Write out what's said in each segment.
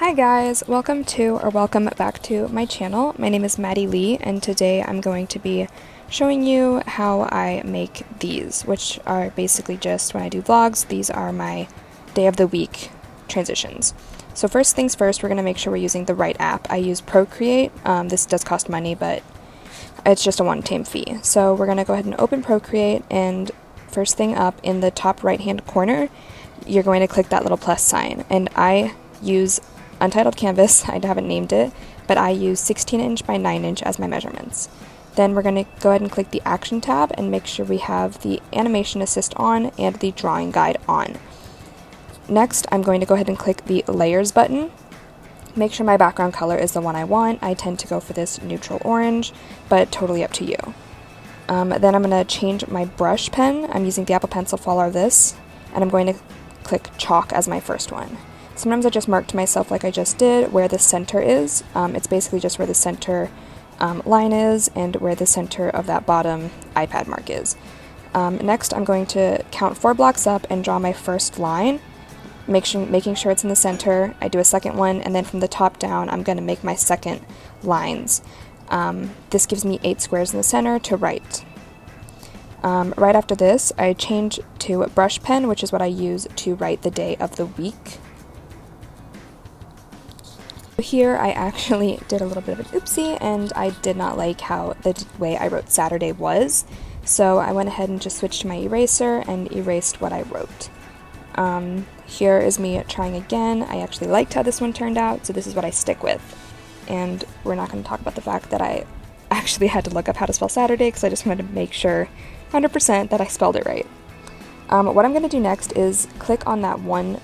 Hi guys, welcome back to my channel. My name is Maddie Lee, and today I'm going to be showing you how I make these, which are basically just when I do vlogs. These are my day of the week transitions. So first things first, we're going to make sure we're using the right app. I use Procreate. This does cost money, but it's just a one-time fee. So we're going to go ahead and open Procreate, and first thing up in the top right-hand corner, you're going to click that little plus sign, and I use Untitled Canvas. I haven't named it, but I use 16 inch by 9 inch as my measurements. Then we're going to go ahead and click the Action tab and make sure we have the Animation Assist on and the Drawing Guide on. Next, I'm going to go ahead and click the Layers button. Make sure my background color is the one I want. I tend to go for this neutral orange, but totally up to you. Then I'm going to change my brush pen. I'm using the Apple Pencil for all of this, and I'm going to click Chalk as my first one. Sometimes I just mark to myself, like I just did, where the center is. It's basically just where the center line is and where the center of that bottom iPad mark is. Next, I'm going to count 4 blocks up and draw my first line, making sure it's in the center. I do a second one, and then from the top down, I'm going to make my second lines. This gives me 8 squares in the center to write. Right after this, I change to brush pen, which is what I use to write the day of the week. Here I actually did a little bit of an oopsie, and I did not like how the way I wrote Saturday was, so I went ahead and just switched to my eraser and erased what I wrote. Here is me trying again. I actually liked how this one turned out, so this is what I stick with. And we're not going to talk about the fact that I actually had to look up how to spell Saturday, because I just wanted to make sure 100% that I spelled it right. What I'm going to do next is click on that one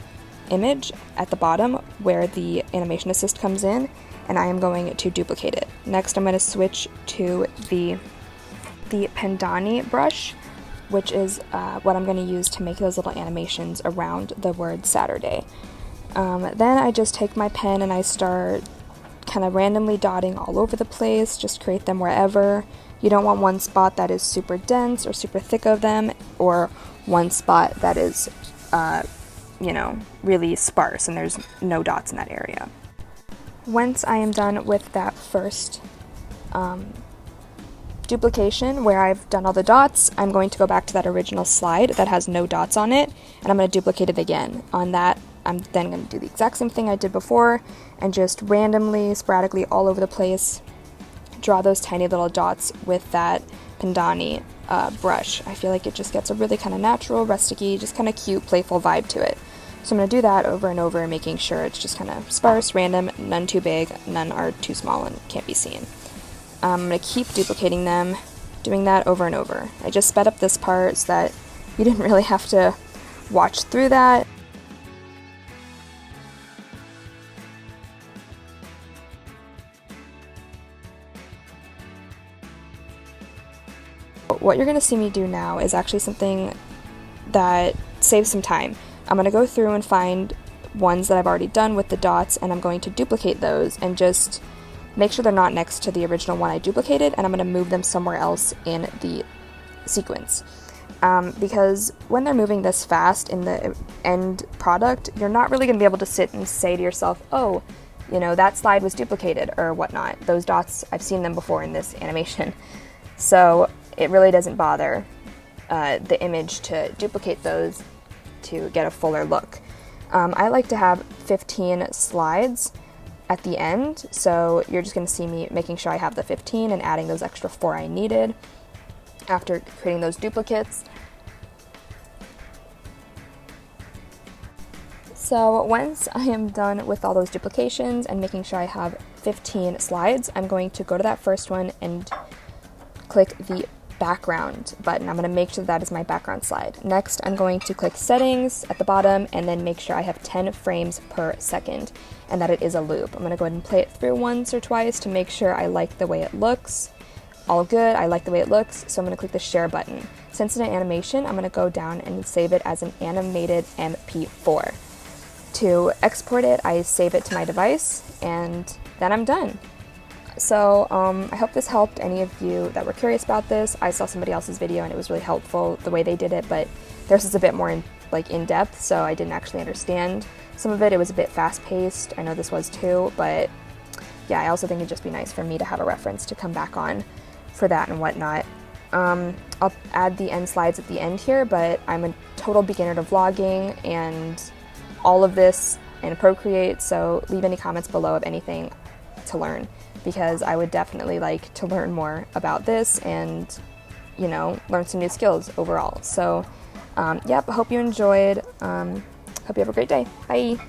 image at the bottom where the Animation Assist comes in, and I am going to duplicate it. Next, I'm going to switch to the Pendani brush, which is what I'm going to use to make those little animations around the word Saturday. Then I just take my pen and I start kind of randomly dotting all over the place, just create them wherever. You don't want one spot that is super dense or super thick of them, or one spot that is really sparse and there's no dots in that area. Once I am done with that first duplication where I've done all the dots, I'm going to go back to that original slide that has no dots on it, and I'm going to duplicate it again. On that, I'm then going to do the exact same thing I did before and just randomly, sporadically, all over the place, draw those tiny little dots with that Pendani brush. I feel like it just gets a really kind of natural, rusticy, just kind of cute, playful vibe to it. So I'm going to do that over and over, making sure it's just kind of sparse, random, none too big, none are too small and can't be seen. I'm going to keep duplicating them, doing that over and over. I just sped up this part so that you didn't really have to watch through that. What you're going to see me do now is actually something that saves some time. I'm going to go through and find ones that I've already done with the dots, and I'm going to duplicate those and just make sure they're not next to the original one I duplicated, and I'm going to move them somewhere else in the sequence. Because when they're moving this fast in the end product, you're not really going to be able to sit and say to yourself, oh, that slide was duplicated or whatnot. Those dots, I've seen them before in this animation. So it really doesn't bother the image to duplicate those to get a fuller look. I like to have 15 slides at the end, so you're just going to see me making sure I have the 15 and adding those extra 4 I needed after creating those duplicates. So once I am done with all those duplications and making sure I have 15 slides, I'm going to go to that first one and click the background button. I'm going to make sure that is my background slide. Next, I'm going to click settings at the bottom and then make sure I have 10 frames per second and that it is a loop. I'm going to go ahead and play it through once or twice to make sure I like the way it looks. All good, I like the way it looks, so I'm going to click the share button. Since it's an animation, I'm going to go down and save it as an animated MP4. To export it, I save it to my device, and then I'm done. So I hope this helped any of you that were curious about this. I saw somebody else's video and it was really helpful the way they did it, but theirs is a bit more in depth, so I didn't actually understand some of it was a bit fast-paced. I know this was too, but yeah, I also think it'd just be nice for me to have a reference to come back on for that and whatnot. I'll add the end slides at the end here, but I'm a total beginner to vlogging and all of this in Procreate, so leave any comments below of anything to learn, because I would definitely like to learn more about this and, you know, learn some new skills overall. So, yep, hope you enjoyed. Hope you have a great day. Bye!